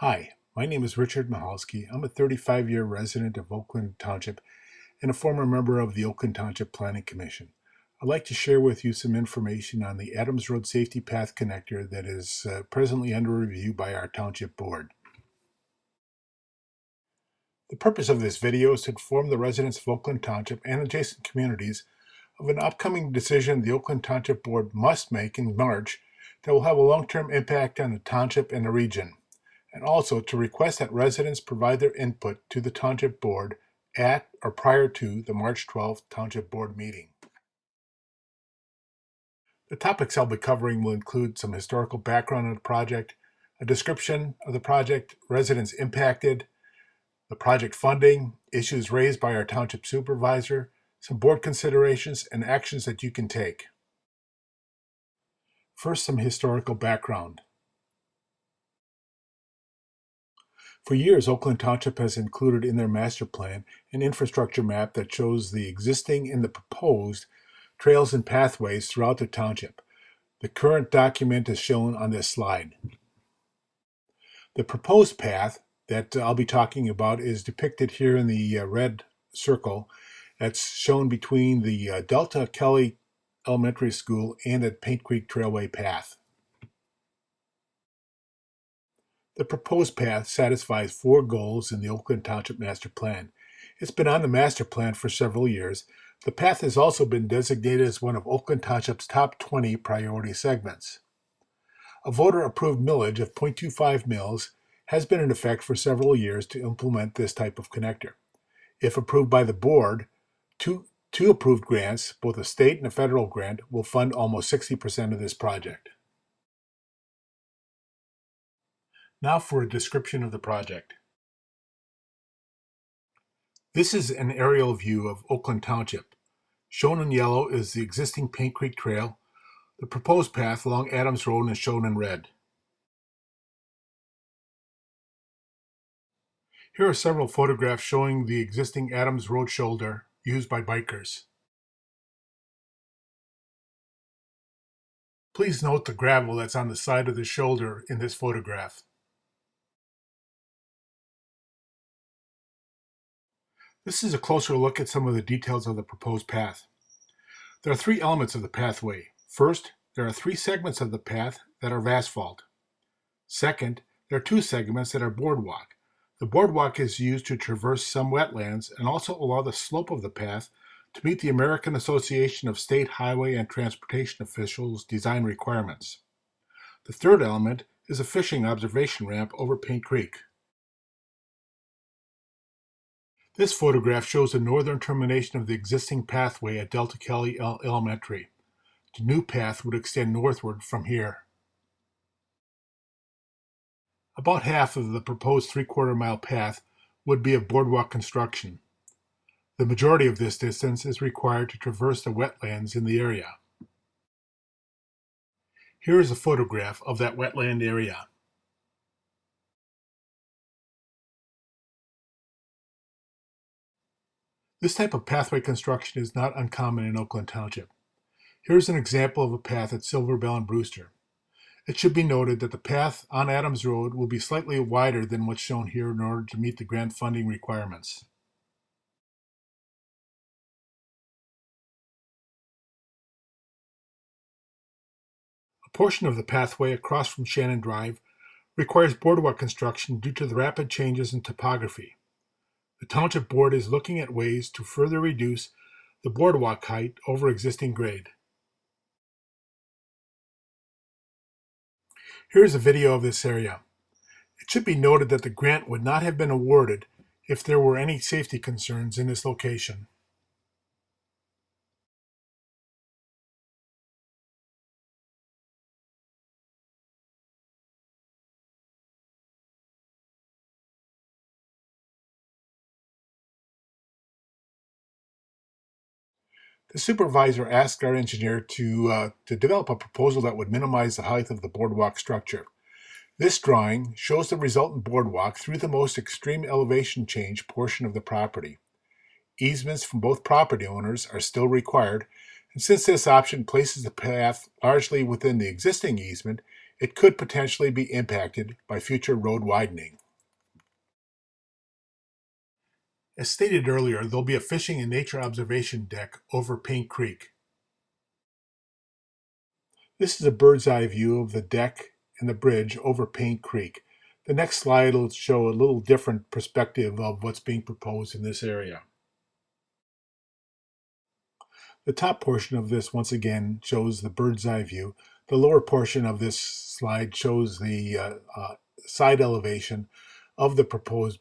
Hi, my name is Richard Mahalski. I'm a 35-year resident of Oakland Township and a former member of the Oakland Township Planning Commission. I'd like to share with you some information on the Adams Road Safety Path Connector that is presently under review by our Township Board. The purpose of this video is to inform the residents of Oakland Township and adjacent communities of an upcoming decision the Oakland Township Board must make in March that will have a long-term impact on the township and the region, and also to request that residents provide their input to the Township Board at or prior to the March 12th Township Board meeting. The topics I'll be covering will include some historical background on the project, a description of the project, residents impacted, the project funding, issues raised by our Township Supervisor, some board considerations, and actions that you can take. First, some historical background. For years, Oakland Township has included in their master plan an infrastructure map that shows the existing and the proposed trails and pathways throughout the township. The current document is shown on this slide. The proposed path that I'll be talking about is depicted here in the red circle. That's shown between the Delta Kelly Elementary School and the Paint Creek Trailway path. The proposed path satisfies 4 goals in the Oakland Township Master Plan. It's been on the master plan for several years. The path has also been designated as one of Oakland Township's top 20 priority segments. A voter-approved millage of 0.25 mils has been in effect for several years to implement this type of connector. If approved by the board, two approved grants, both a state and a federal grant, will fund almost 60% of this project. Now for a description of the project. This is an aerial view of Oakland Township. Shown in yellow is the existing Paint Creek Trail. The proposed path along Adams Road is shown in red. Here are several photographs showing the existing Adams Road shoulder used by bikers. Please note the gravel that's on the side of the shoulder in this photograph. This is a closer look at some of the details of the proposed path. There are 3 elements of the pathway. First, there are 3 segments of the path that are of asphalt. Second, there are 2 segments that are boardwalk. The boardwalk is used to traverse some wetlands and also allow the slope of the path to meet the American Association of State Highway and Transportation Officials design requirements. The third element is a fishing observation ramp over Paint Creek. This photograph shows the northern termination of the existing pathway at Delta Kelly Elementary. The new path would extend northward from here. About half of the proposed 3/4-mile path would be of boardwalk construction. The majority of this distance is required to traverse the wetlands in the area. Here is a photograph of that wetland area. This type of pathway construction is not uncommon in Oakland Township. Here's an example of a path at Silver Bell and Brewster. It should be noted that the path on Adams Road will be slightly wider than what's shown here in order to meet the grant funding requirements. A portion of the pathway across from Shannon Drive requires boardwalk construction due to the rapid changes in topography. The Township Board is looking at ways to further reduce the boardwalk height over existing grade. Here is a video of this area. It should be noted that the grant would not have been awarded if there were any safety concerns in this location. The supervisor asked our engineer to develop a proposal that would minimize the height of the boardwalk structure. This drawing shows the resultant boardwalk through the most extreme elevation change portion of the property. Easements from both property owners are still required, and since this option places the path largely within the existing easement, it could potentially be impacted by future road widening. As stated earlier, there'll be a fishing and nature observation deck over Paint Creek. This is a bird's eye view of the deck and the bridge over Paint Creek. The next slide will show a little different perspective of what's being proposed in this area. The top portion of this, once again, shows the bird's eye view. The lower portion of this slide shows the side elevation of the proposed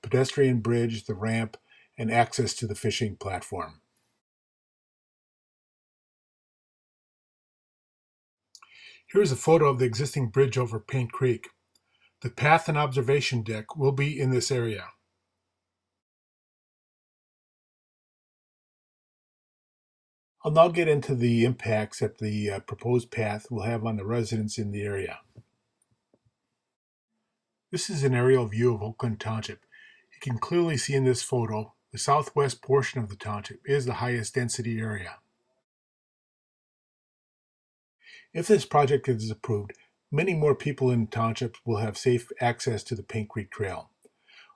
pedestrian bridge, the ramp, and access to the fishing platform. Here's a photo of the existing bridge over Paint Creek. The path and observation deck will be in this area. I'll now get into the impacts that the proposed path will have on the residents in the area. This is an aerial view of Oakland Township. You can clearly see in this photo the southwest portion of the township is the highest density area. If this project is approved, many more people in the township will have safe access to the Paint Creek Trail.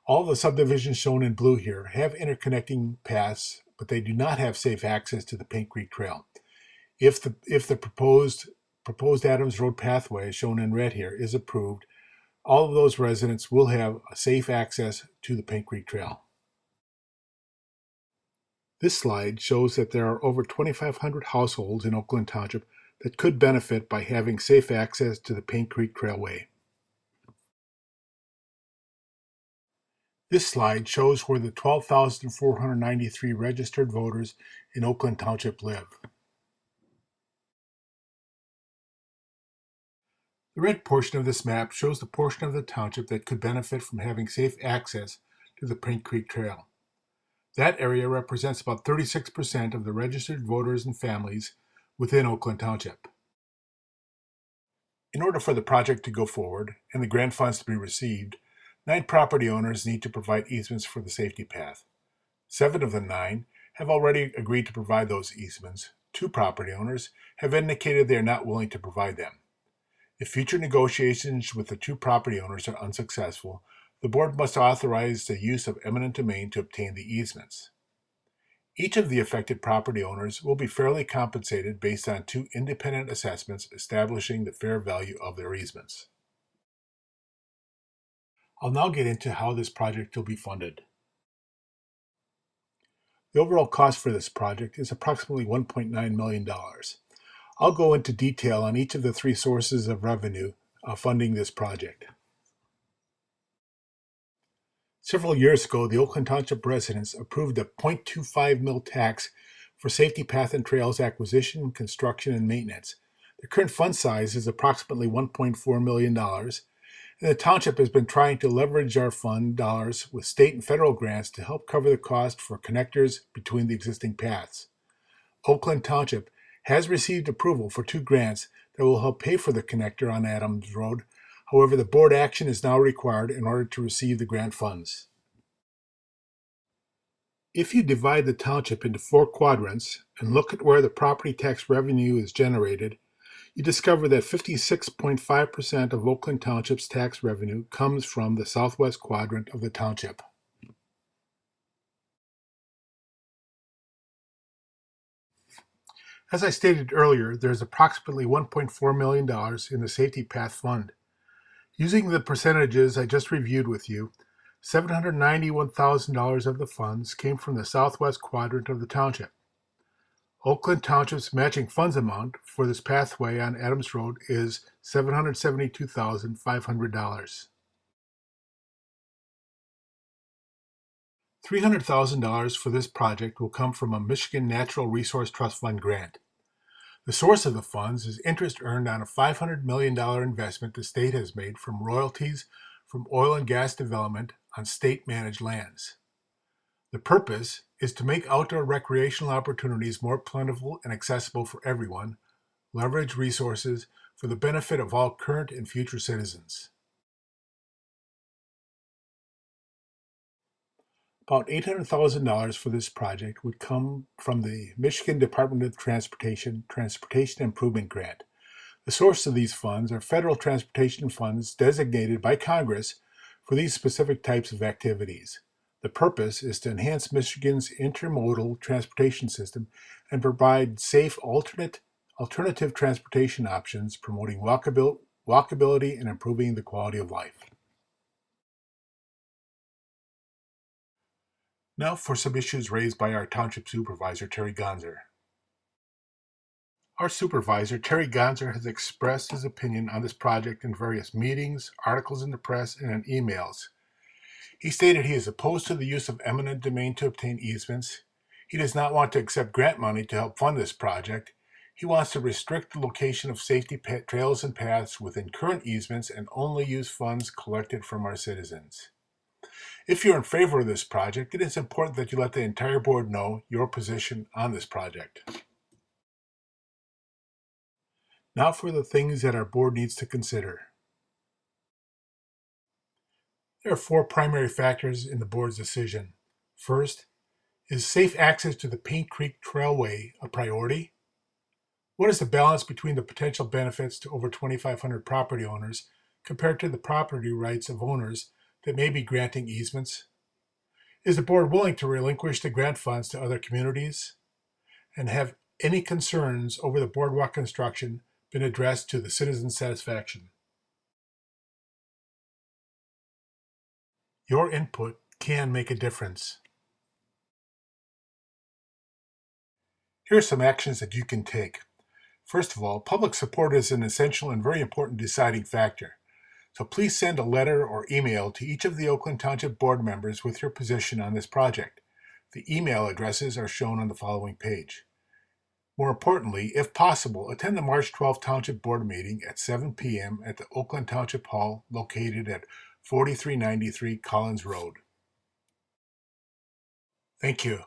All the subdivisions shown in blue here have interconnecting paths, but they do not have safe access to the Paint Creek Trail. If the proposed Adams Road pathway, shown in red here, is approved, all of those residents will have a safe access to the Paint Creek Trail. This slide shows that there are over 2,500 households in Oakland Township that could benefit by having safe access to the Paint Creek Trailway. This slide shows where the 12,493 registered voters in Oakland Township live. The red portion of this map shows the portion of the township that could benefit from having safe access to the Paint Creek Trail. That area represents about 36% of the registered voters and families within Oakland Township. In order for the project to go forward and the grant funds to be received, 9 property owners need to provide easements for the safety path. 7 of the 9 have already agreed to provide those easements. 2 property owners have indicated they are not willing to provide them. If future negotiations with the 2 property owners are unsuccessful, the board must authorize the use of eminent domain to obtain the easements. Each of the affected property owners will be fairly compensated based on 2 independent assessments establishing the fair value of their easements. I'll now get into how this project will be funded. The overall cost for this project is approximately $1.9 million. I'll go into detail on each of the 3 sources of revenue funding this project. Several years ago, the Oakland Township residents approved a 0.25 mil tax for safety path and trails acquisition, construction, and maintenance. The current fund size is approximately $1.4 million, and the township has been trying to leverage our fund dollars with state and federal grants to help cover the cost for connectors between the existing paths. Oakland Township has received approval for 2 grants that will help pay for the connector on Adams Road. However, the board action is now required in order to receive the grant funds. If you divide the township into 4 quadrants and look at where the property tax revenue is generated, you discover that 56.5% of Oakland Township's tax revenue comes from the southwest quadrant of the township. As I stated earlier, there is approximately $1.4 million in the Safety Path Fund. Using the percentages I just reviewed with you, $791,000 of the funds came from the southwest quadrant of the township. Oakland Township's matching funds amount for this pathway on Adams Road is $772,500. $300,000 for this project will come from a Michigan Natural Resource Trust Fund grant. The source of the funds is interest earned on a $500 million investment the state has made from royalties from oil and gas development on state-managed lands. The purpose is to make outdoor recreational opportunities more plentiful and accessible for everyone, leverage resources for the benefit of all current and future citizens. About $800,000 for this project would come from the Michigan Department of Transportation Improvement Grant. The source of these funds are federal transportation funds designated by Congress for these specific types of activities. The purpose is to enhance Michigan's intermodal transportation system and provide safe alternative transportation options, promoting walkability and improving the quality of life. Now for some issues raised by our Township Supervisor, Terry Gonzer. Our supervisor, Terry Gonzer, has expressed his opinion on this project in various meetings, articles in the press, and in emails. He stated he is opposed to the use of eminent domain to obtain easements. He does not want to accept grant money to help fund this project. He wants to restrict the location of safety trails and paths within current easements and only use funds collected from our citizens. If you're in favor of this project, it is important that you let the entire board know your position on this project. Now for the things that our board needs to consider. There are 4 primary factors in the board's decision. First, is safe access to the Paint Creek Trailway a priority? What is the balance between the potential benefits to over 2,500 property owners compared to the property rights of owners that may be granting easements? Is the board willing to relinquish the grant funds to other communities? And have any concerns over the boardwalk construction been addressed to the citizens' satisfaction? Your input can make a difference. Here are some actions that you can take. First of all, public support is an essential and very important deciding factor. So please send a letter or email to each of the Oakland Township board members with your position on this project. The email addresses are shown on the following page. More importantly, if possible, attend the March 12th Township Board meeting at 7 p.m. at the Oakland Township Hall located at 4393 Collins Road. Thank you.